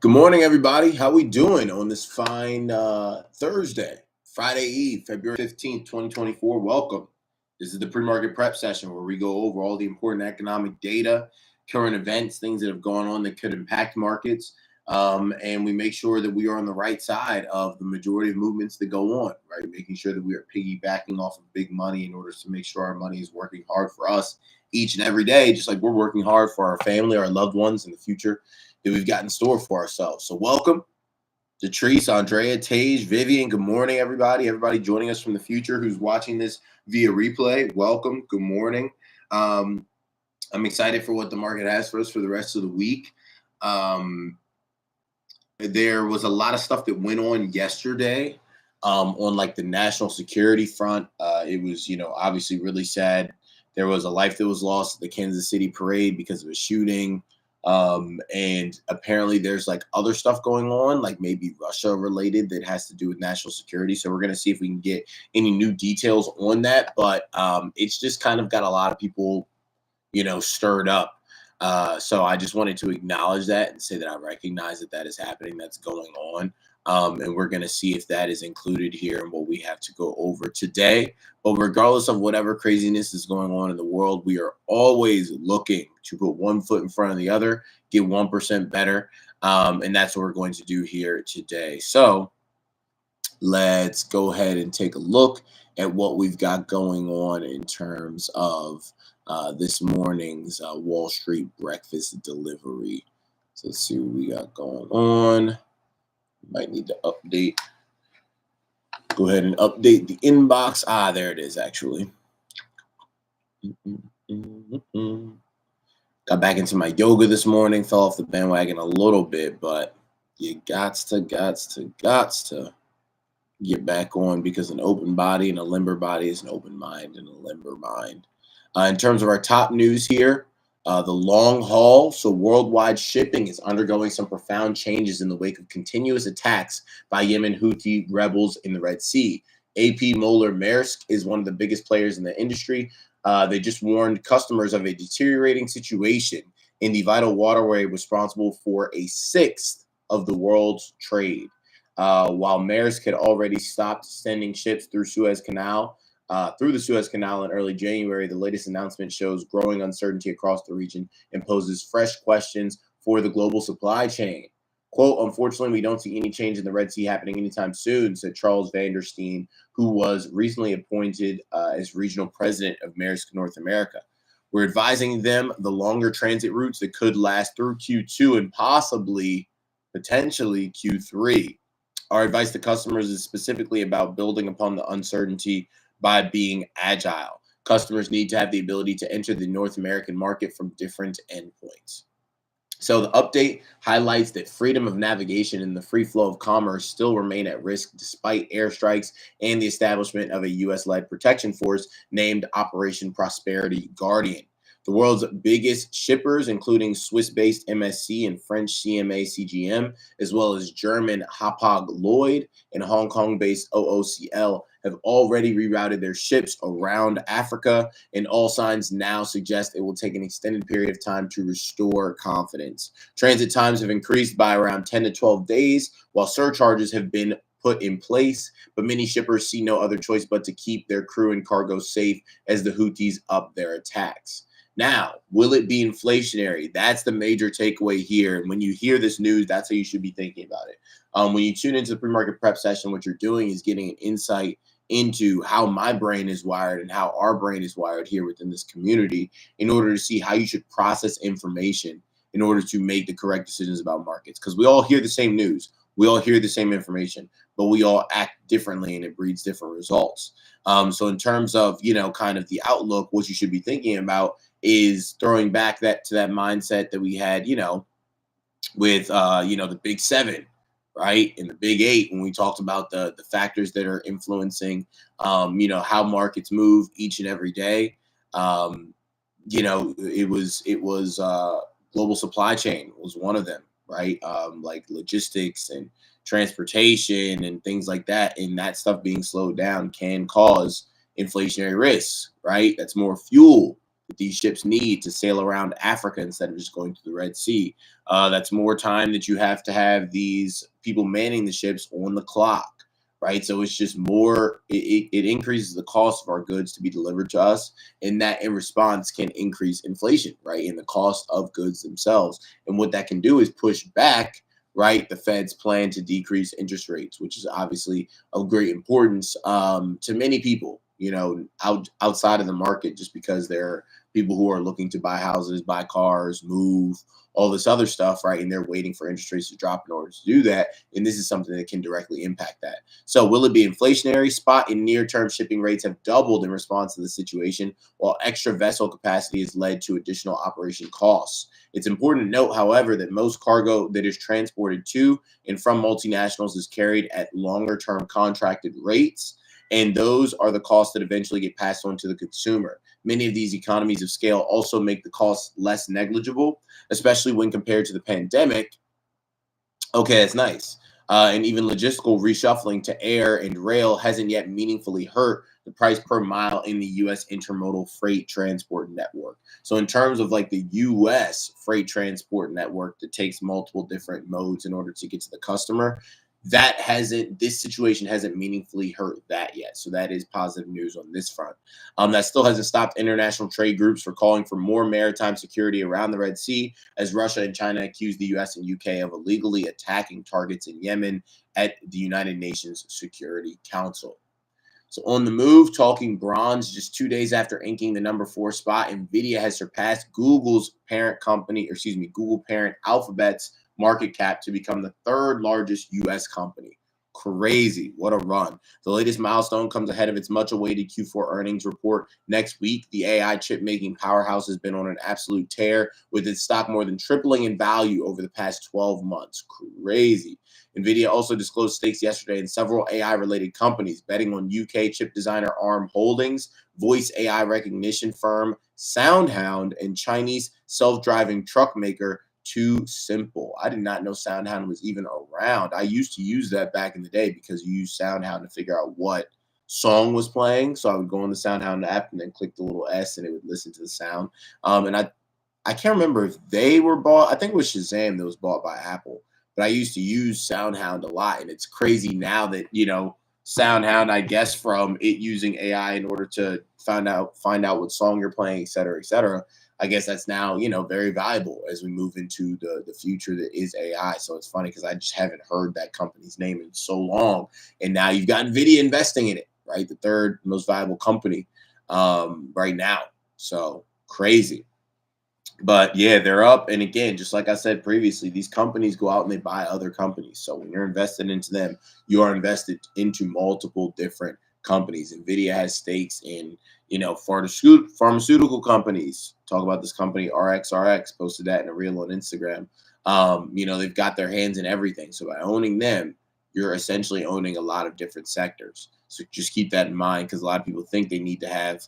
Good morning, everybody. How we doing on this fine Thursday, Friday Eve, February 15th, 2024? Welcome. This is the pre-market prep session where we go over all the important economic data, current events, things that have gone on that could impact markets, and we make sure that we are on the right side of the majority of movements that go on, right? Making sure that we are piggybacking off of big money in order to make sure our money is working hard for us each and every day, just like we're working hard for our family, our loved ones, in the future that we've got in store for ourselves. So welcome, Latrice, Andrea, Tage, Vivian. Good morning, everybody. Everybody joining us from the future who's watching this via replay. Welcome. Good morning. I'm excited for what the market has for us for the rest of the week. There was a lot of stuff that went on yesterday on like the national security front. It was, obviously really sad. There was a life that was lost at the Kansas City parade because of a shooting. And apparently there's like other stuff going on, like maybe Russia related, that has to do with national security. So we're going to see if we can get any new details on that. But it's just kind of got a lot of people, stirred up. So I just wanted to acknowledge that and say that I recognize that that is happening, that's going on. And we're going to see if that is included here and what we have to go over today. But regardless of whatever craziness is going on in the world, we are always looking to put one foot in front of the other, get 1% better. And that's what we're going to do here today. So let's go ahead and take a look at what we've got going on in terms of this morning's Wall Street breakfast delivery. So let's see what we got going on. Might need to update. Go ahead and update the inbox. There it is, actually. Got back into my yoga this morning. Fell off the bandwagon a little bit, but you gots to get back on, because an open body and a limber body is an open mind and a limber mind. In terms of our top news here, the long haul, so worldwide shipping is undergoing some profound changes in the wake of continuous attacks by Yemen Houthi rebels in the Red Sea. AP Moller Maersk is one of the biggest players in the industry. They just warned customers of a deteriorating situation in the vital waterway responsible for a sixth of the world's trade. While Maersk had already stopped sending ships through the Suez Canal in early January, the latest announcement shows growing uncertainty across the region and poses fresh questions for the global supply chain. Quote, unfortunately, we don't see any change in the Red Sea happening anytime soon, said Charles Vandersteen, who was recently appointed as regional president of Maersk North America. We're advising them the longer transit routes that could last through Q2 and potentially Q3. Our advice to customers is specifically about building upon the uncertainty by being agile. Customers need to have the ability to enter the North American market from different endpoints. So the update highlights that freedom of navigation and the free flow of commerce still remain at risk despite airstrikes and the establishment of a U.S.-led protection force named Operation Prosperity Guardian. The world's biggest shippers, including Swiss-based MSC and French CMA CGM, as well as German Hapag-Lloyd and Hong Kong-based OOCL, have already rerouted their ships around Africa, and all signs now suggest it will take an extended period of time to restore confidence. Transit times have increased by around 10 to 12 days, while surcharges have been put in place, but many shippers see no other choice but to keep their crew and cargo safe as the Houthis up their attacks. Now, will it be inflationary? That's the major takeaway here. And when you hear this news, that's how you should be thinking about it. When you tune into the pre-market prep session, what you're doing is getting an insight into how my brain is wired and how our brain is wired here within this community in order to see how you should process information in order to make the correct decisions about markets. Because we all hear the same news. We all hear the same information, but we all act differently and it breeds different results. So in terms of, kind of the outlook, what you should be thinking about is throwing back to that mindset that we had, with, the big seven, right? And the big eight, when we talked about the factors that are influencing, how markets move each and every day. It was global supply chain was one of them, right? Like logistics and transportation and things like that. And that stuff being slowed down can cause inflationary risks, right? That's more fuel that these ships need to sail around Africa instead of just going through the Red Sea. That's more time that you have to have these people manning the ships on the clock, right? So it's just more, it increases the cost of our goods to be delivered to us. And that in response can increase inflation, right? In the cost of goods themselves. And what that can do is push back, right, the Fed's plan to decrease interest rates, which is obviously of great importance to many people, outside of the market, just because there are people who are looking to buy houses, buy cars, move, all this other stuff, right? And they're waiting for interest rates to drop in order to do that. And this is something that can directly impact that. So, will it be inflationary? Spot and near term shipping rates have doubled in response to the situation, while extra vessel capacity has led to additional operation costs. It's important to note, however, that most cargo that is transported to and from multinationals is carried at longer term contracted rates. And those are the costs that eventually get passed on to the consumer. Many of these economies of scale also make the costs less negligible, especially when compared to the pandemic. Okay, that's nice. And even logistical reshuffling to air and rail hasn't yet meaningfully hurt the price per mile in the U.S. intermodal freight transport network. So, in terms of like the U.S. freight transport network that takes multiple different modes in order to get to the customer, this situation hasn't meaningfully hurt that yet. So that is positive news on this front. That still hasn't stopped international trade groups from calling for more maritime security around the Red Sea, as Russia and China accuse the US and UK of illegally attacking targets in Yemen at the United Nations Security Council. So on the move, talking bronze, just 2 days after inking the number 4 spot, Nvidia has surpassed Google's parent company, or excuse me, Google parent Alphabet's market cap to become the 3rd largest U.S. company. Crazy. What a run. The latest milestone comes ahead of its much awaited Q4 earnings report next week. The AI chip making powerhouse has been on an absolute tear, with its stock more than tripling in value over the past 12 months. Crazy. Nvidia also disclosed stakes yesterday in several AI related companies, betting on UK chip designer ARM Holdings, voice AI recognition firm SoundHound, and Chinese self driving truck maker Too Simple. I did not know SoundHound was even around. I used to use that back in the day because you use SoundHound to figure out what song was playing. So I would go on the SoundHound app and then click the little S and it would listen to the sound. And I can't remember if they were bought. I think it was Shazam that was bought by Apple. But I used to use SoundHound a lot. And it's crazy now that, SoundHound, I guess, from it using AI in order to find out what song you're playing, et cetera, et cetera. I guess that's now, very valuable as we move into the future that is AI. So it's funny because I just haven't heard that company's name in so long. And now you've got NVIDIA investing in it, right? The 3rd most valuable company right now. So crazy. But yeah, they're up. And again, just like I said previously, these companies go out and they buy other companies. So when you're invested into them, you are invested into multiple different companies. NVIDIA has stakes in, pharmaceutical companies. Talk about this company, RXRX, posted that in a reel on Instagram. They've got their hands in everything. So by owning them, you're essentially owning a lot of different sectors. So just keep that in mind, because a lot of people think they need to have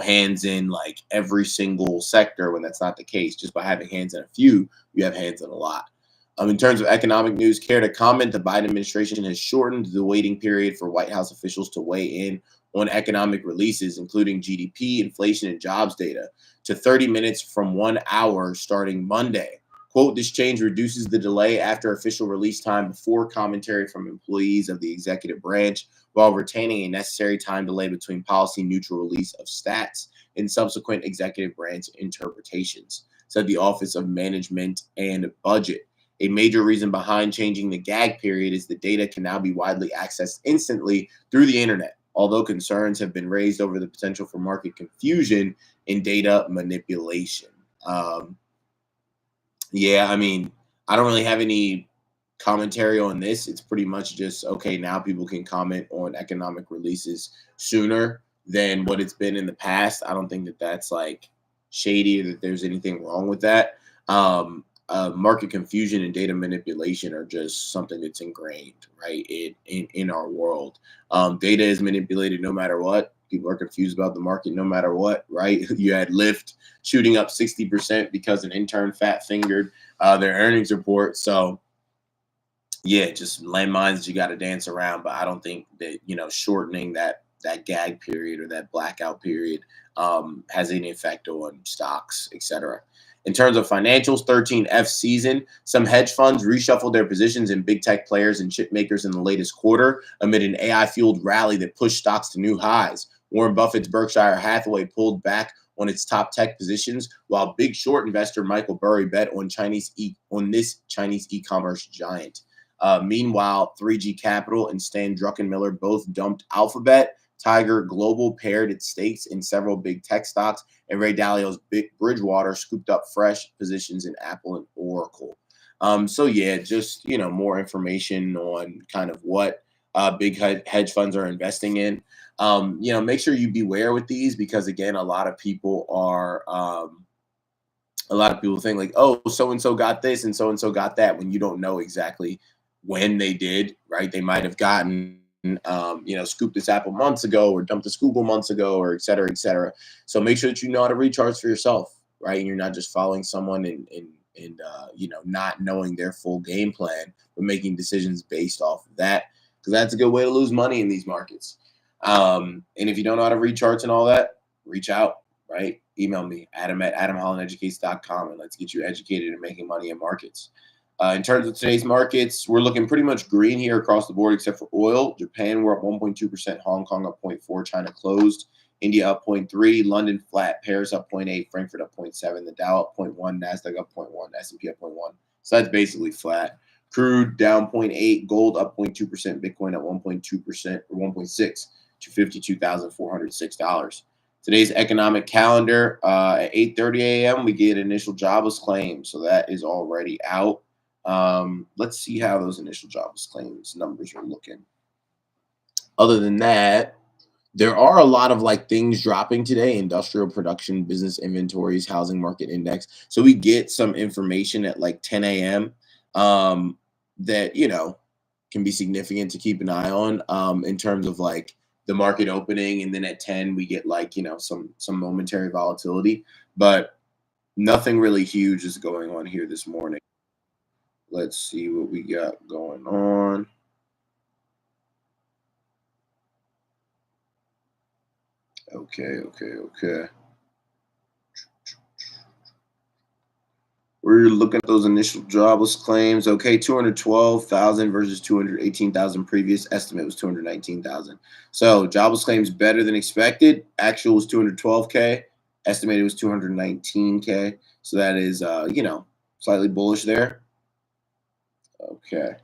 hands in like every single sector when that's not the case. Just by having hands in a few, you have hands in a lot. In terms of economic news, care to comment? The Biden administration has shortened the waiting period for White House officials to weigh in on economic releases, including GDP, inflation, and jobs data, to 30 minutes from 1 hour starting Monday. Quote, this change reduces the delay after official release time before commentary from employees of the executive branch, while retaining a necessary time delay between policy neutral release of stats and subsequent executive branch interpretations, said the Office of Management and Budget. A major reason behind changing the gag period is the data can now be widely accessed instantly through the internet, although concerns have been raised over the potential for market confusion and data manipulation. Yeah, I mean, I don't really have any commentary on this. It's pretty much just, okay, now people can comment on economic releases sooner than what it's been in the past. I don't think that that's like shady or that there's anything wrong with that. Market confusion and data manipulation are just something that's ingrained, right, in our world. Data is manipulated no matter what. People are confused about the market no matter what, right? You had Lyft shooting up 60% because an intern fat fingered their earnings report. So yeah, just landmines you got to dance around. But I don't think that, shortening that that gag period or that blackout period has any effect on stocks, etc. In terms of financials, 13F season, some hedge funds reshuffled their positions in big tech players and chip makers in the latest quarter amid an AI fueled rally that pushed stocks to new highs. Warren Buffett's Berkshire Hathaway pulled back on its top tech positions, while big short investor Michael Burry bet on on this Chinese e-commerce giant. Meanwhile, 3G Capital and Stan Druckenmiller both dumped Alphabet. Tiger Global paired its stakes in several big tech stocks, and Ray Dalio's Big Bridgewater scooped up fresh positions in Apple and Oracle. So yeah, just more information on kind of what big hedge funds are investing in. Make sure you beware with these because again, a lot of people think like, oh, so and so got this and so got that when you don't know exactly when they did, right? They might have gotten scooped this apple months ago or dumped this Google months ago or et cetera, et cetera. So make sure that you know how to recharge for yourself, right? And you're not just following someone and not knowing their full game plan, but making decisions based off of that because that's a good way to lose money in these markets. And if you don't know how to read charts and all that, reach out, right? Email me, adam@adamhollandeducates.com, and let's get you educated and making money in markets. In terms of today's markets, we're looking pretty much green here across the board except for oil. Japan, we're up 1.2%. Hong Kong up 0.4. China closed. India up 0.3. London flat. Paris up 0.8. Frankfurt up 0.7. The Dow up 0.1. NASDAQ up 0.1. S&P up 0.1. So that's basically flat. Crude down 0.8. Gold up 0.2%. Bitcoin up 1.2% or 1.6 to $52,406. Today's economic calendar at 8:30 a.m. we get initial jobless claims, so that is already out. Let's see how those initial jobless claims numbers are looking. Other than that, there are a lot of things dropping today: industrial production, business inventories, housing market index. So we get some information at 10 a.m. That can be significant to keep an eye on in terms of the market opening, and then at 10 we get some momentary volatility, but nothing really huge is going on here this morning. Let's see what we got going on. Okay. We're looking at those initial jobless claims. Okay, 212,000 versus 218,000. Previous estimate was 219,000. So jobless claims better than expected. Actual was 212K. Estimated was 219K. So that is, slightly bullish there. Okay.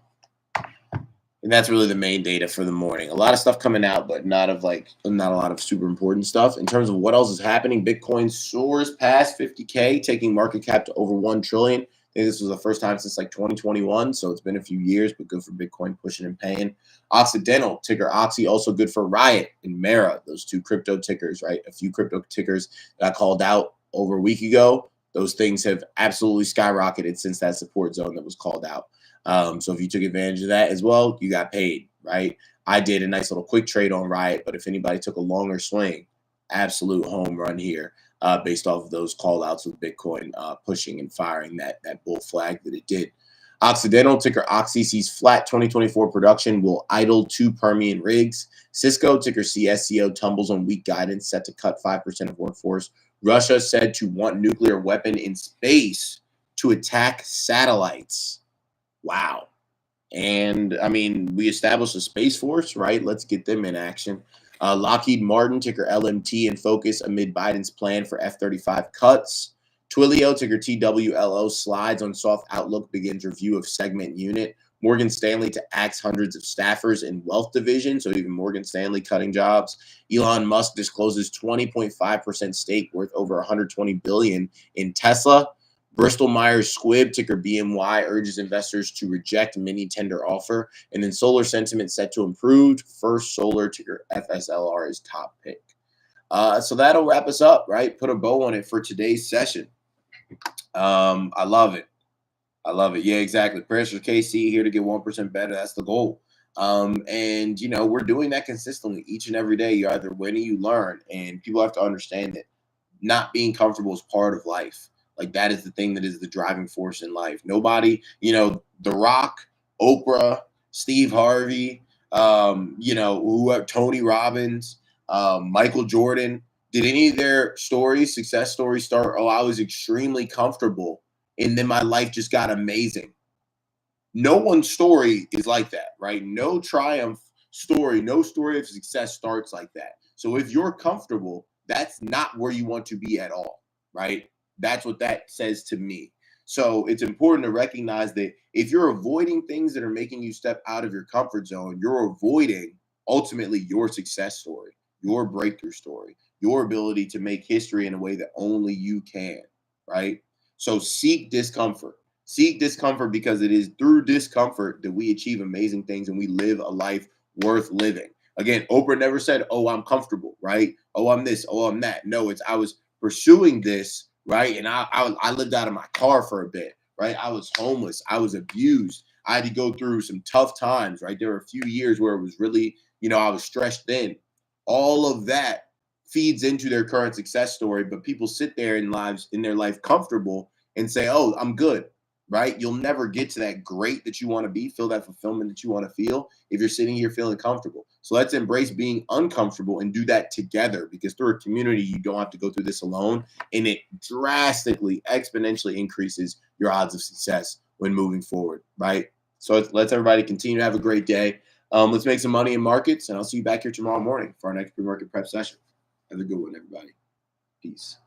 And that's really the main data for the morning. A lot of stuff coming out, but not a lot of super important stuff. In terms of what else is happening, Bitcoin soars past 50K, taking market cap to over 1 trillion. I think this was the first time since 2021, so it's been a few years, but good for Bitcoin pushing and paying. Occidental, ticker Oxy, also good for Riot and Mara, those two crypto tickers, right? A few crypto tickers got called out over a week ago. Those things have absolutely skyrocketed since that support zone that was called out. So if you took advantage of that as well, you got paid, right? I did a nice little quick trade on Riot, but if anybody took a longer swing, absolute home run here based off of those call outs with Bitcoin pushing and firing that bull flag that it did. Occidental, ticker Oxy, sees flat 2024 production, will idle 2 Permian rigs. Cisco, ticker CSCO, tumbles on weak guidance, set to cut 5% of workforce. Russia said to want nuclear weapon in space to attack satellites. Wow. And I mean, we established a Space Force, right? Let's get them in action. Lockheed Martin, ticker LMT, in focus amid Biden's plan for F-35 cuts. Twilio, ticker TWLO, slides on soft outlook, begins review of segment unit. Morgan Stanley to axe hundreds of staffers in wealth division, so even Morgan Stanley cutting jobs. Elon Musk discloses 20.5% stake worth over 120 billion in Tesla. Bristol Myers Squibb, ticker BMY, urges investors to reject mini tender offer. And then solar sentiment set to improve. First Solar, ticker FSLR, is top pick. So that'll wrap us up, right? Put a bow on it for today's session. I love it. Yeah, exactly. Prayers for KC, here to get 1% better. That's the goal. And we're doing that consistently each and every day. You either win or you learn. And people have to understand that not being comfortable is part of life. That is the thing that is the driving force in life. Nobody, The Rock, Oprah, Steve Harvey, Tony Robbins, Michael Jordan. Did any of their stories, success stories, start? Oh, I was extremely comfortable, and then my life just got amazing. No one's story is like that, right? No triumph story, no story of success starts like that. So if you're comfortable, that's not where you want to be at all, right? That's what that says to me. So it's important to recognize that if you're avoiding things that are making you step out of your comfort zone, you're avoiding ultimately your success story, your breakthrough story, your ability to make history in a way that only you can, right? So seek discomfort. Seek discomfort because it is through discomfort that we achieve amazing things and we live a life worth living. Again, Oprah never said, "Oh, I'm comfortable," right? "Oh, I'm this. Oh, I'm that." No, it's I was pursuing this, right? And I lived out of my car for a bit, right? I was homeless. I was abused. I had to go through some tough times, right? There were a few years where it was really, I was stretched thin. All of that feeds into their current success story, but people sit there in their life comfortable and say, "Oh, I'm good." Right? You'll never get to that great that you want to be, feel that fulfillment that you want to feel if you're sitting here feeling comfortable. So let's embrace being uncomfortable and do that together because through a community, you don't have to go through this alone. And it drastically, exponentially increases your odds of success when moving forward. Right? So let's everybody continue to have a great day. Let's make some money in markets, and I'll see you back here tomorrow morning for our next pre-market prep session. Have a good one, everybody. Peace.